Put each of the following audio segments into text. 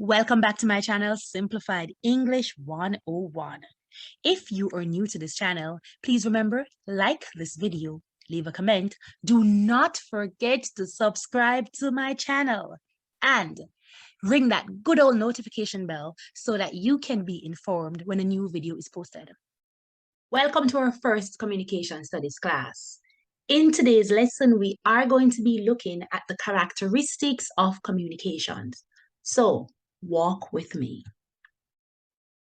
Welcome back to my channel, Simplified English 101. If you are new to this channel, please remember, like this video, leave a comment. Do not forget to subscribe to my channel and ring that good old notification bell so that you can be informed when a new video is posted. Welcome to our first communication studies class. In today's lesson, we are going to be looking at the characteristics of communications. So, walk with me.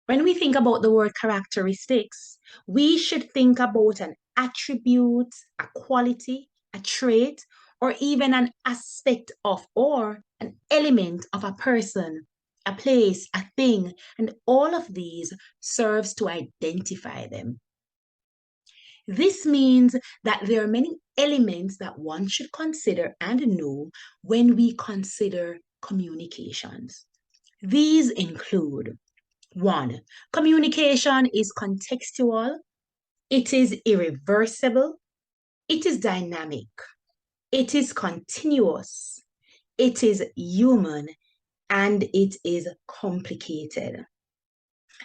When we think about the word characteristics, we should think about an attribute, a quality, a trait, or even an aspect of or an element of a person, a place, a thing, and all of these serves to identify them. This means that there are many elements that one should consider and know when we consider communications. These include 1. Communication is contextual, it is irreversible, it is dynamic, it is continuous, it is human, and it is complicated.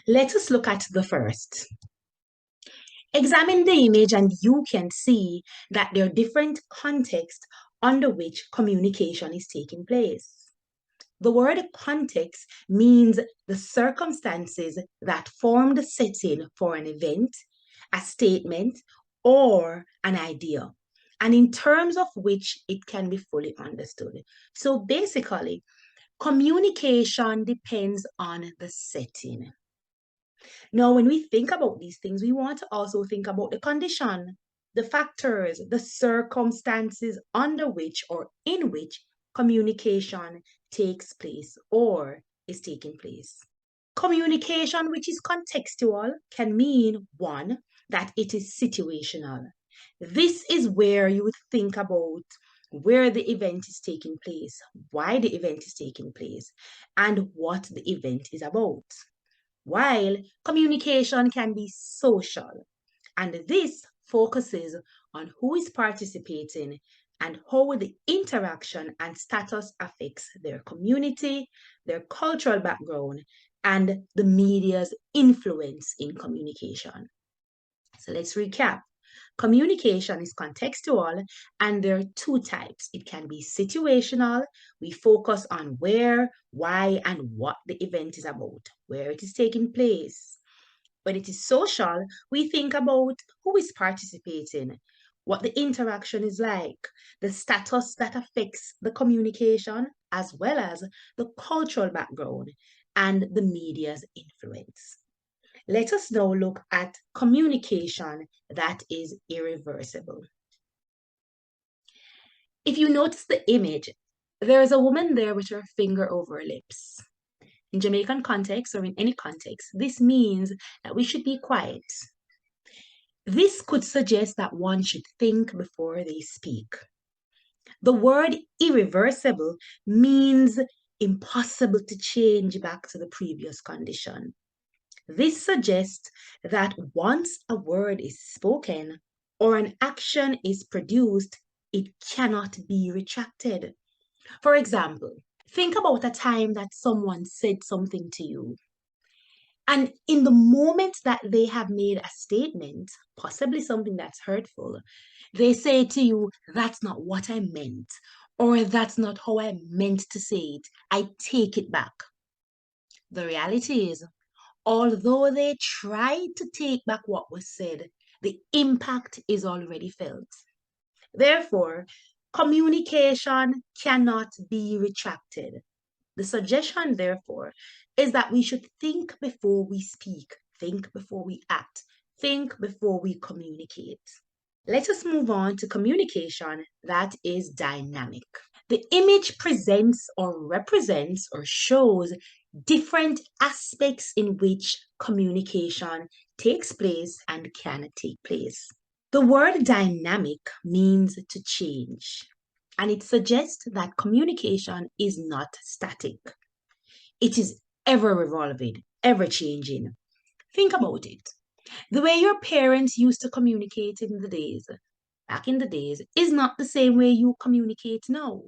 Let us look at the first. Examine the image and you can see that there are different contexts under which communication is taking place. The word context means the circumstances that form the setting for an event, a statement, or an idea, and in terms of which it can be fully understood. So basically, communication depends on the setting. Now, when we think about these things, we want to also think about the condition, the factors, the circumstances under which or in which communication takes place or is taking place. Communication which is contextual can mean, 1, that it is situational. This is where you would think about where the event is taking place, why the event is taking place, and what the event is about. While communication can be social, and this focuses on who is participating and how the interaction and status affects their community, their cultural background, and the media's influence in communication. So let's recap. Communication is contextual, and there are 2 types. It can be situational. We focus on where, why, and what the event is about, where it is taking place. When it is social, we think about who is participating, what the interaction is like, the status that affects the communication, as well as the cultural background and the media's influence. Let us now look at communication that is irreversible. If you notice the image, there is a woman there with her finger over her lips. In Jamaican context or in any context, this means that we should be quiet. This could suggest that one should think before they speak. The word irreversible means impossible to change back to the previous condition. This suggests that once a word is spoken or an action is produced, it cannot be retracted. For example, think about a time that someone said something to you. And in the moment that they have made a statement, possibly something that's hurtful, they say to you, that's not what I meant, or that's not how I meant to say it. I take it back. The reality is, although they tried to take back what was said, the impact is already felt. Therefore, communication cannot be retracted. The suggestion, therefore, is that we should think before we speak, think before we act, think before we communicate. Let us move on to communication that is dynamic. The image presents or represents or shows different aspects in which communication takes place and can take place. The word dynamic means to change, and it suggests that communication is not static. It is ever evolving, ever changing. Think about it. The way your parents used to communicate back in the days, is not the same way you communicate now.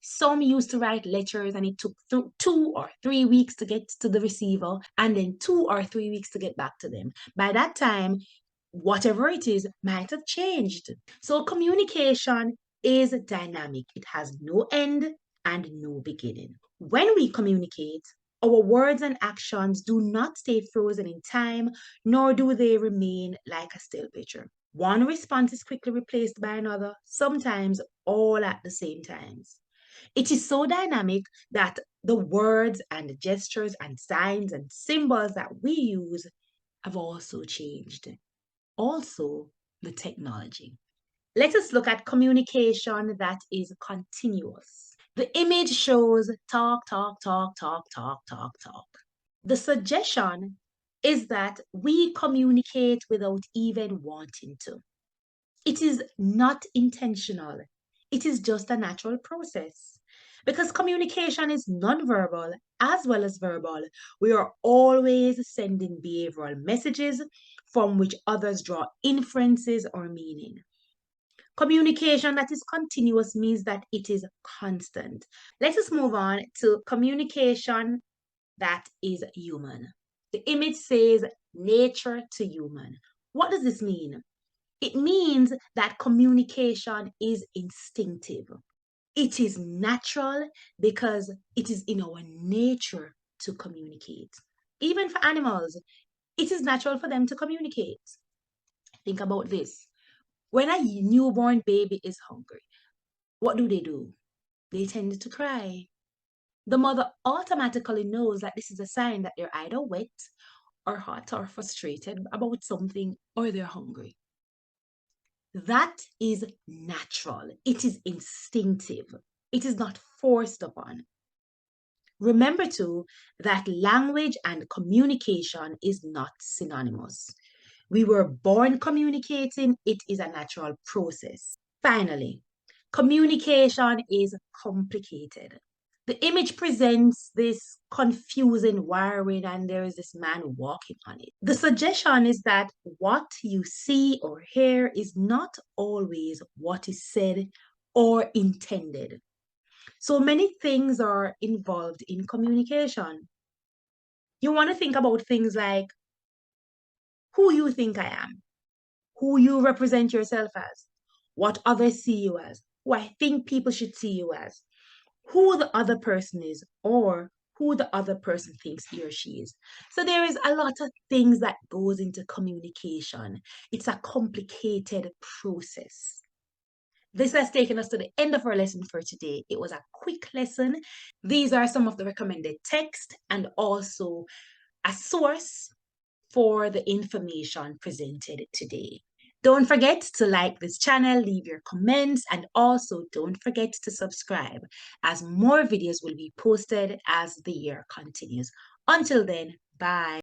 Some used to write letters and it took 2 or 3 weeks to get to the receiver and then 2 or 3 weeks to get back to them. By that time, whatever it is might have changed. So communication is dynamic. It has no end and no beginning. When we communicate, our words and actions do not stay frozen in time, nor do they remain like a still picture. One response is quickly replaced by another, sometimes all at the same time. It is so dynamic that the words and gestures and signs and symbols that we use have also changed. Also, the technology. Let us look at communication that is continuous. The image shows talk, talk, talk, talk, talk, talk, talk. The suggestion is that we communicate without even wanting to. It is not intentional. It is just a natural process. Because communication is nonverbal as well as verbal. We are always sending behavioral messages from which others draw inferences or meaning. Communication that is continuous means that it is constant. Let us move on to communication that is human. The image says nature to human. What does this mean? It means that communication is instinctive. It is natural because it is in our nature to communicate. Even for animals, it is natural for them to communicate. Think about this. When a newborn baby is hungry, what do? They tend to cry. The mother automatically knows that this is a sign that they're either wet or hot or frustrated about something or they're hungry. That is natural. It is instinctive. It is not forced upon. Remember too that language and communication is not synonymous. We were born communicating, it is a natural process. Finally, communication is complicated. The image presents this confusing wiring, and there is this man walking on it. The suggestion is that what you see or hear is not always what is said or intended. So many things are involved in communication. You want to think about things like who you think I am, who you represent yourself as, what others see you as, who I think people should see you as, who the other person is, or who the other person thinks he or she is. So there is a lot of things that goes into communication. It's a complicated process. This has taken us to the end of our lesson for today. It was a quick lesson. These are some of the recommended text and also a source for the information presented today. Don't forget to like this channel, leave your comments, and also don't forget to subscribe as more videos will be posted as the year continues. Until then, bye.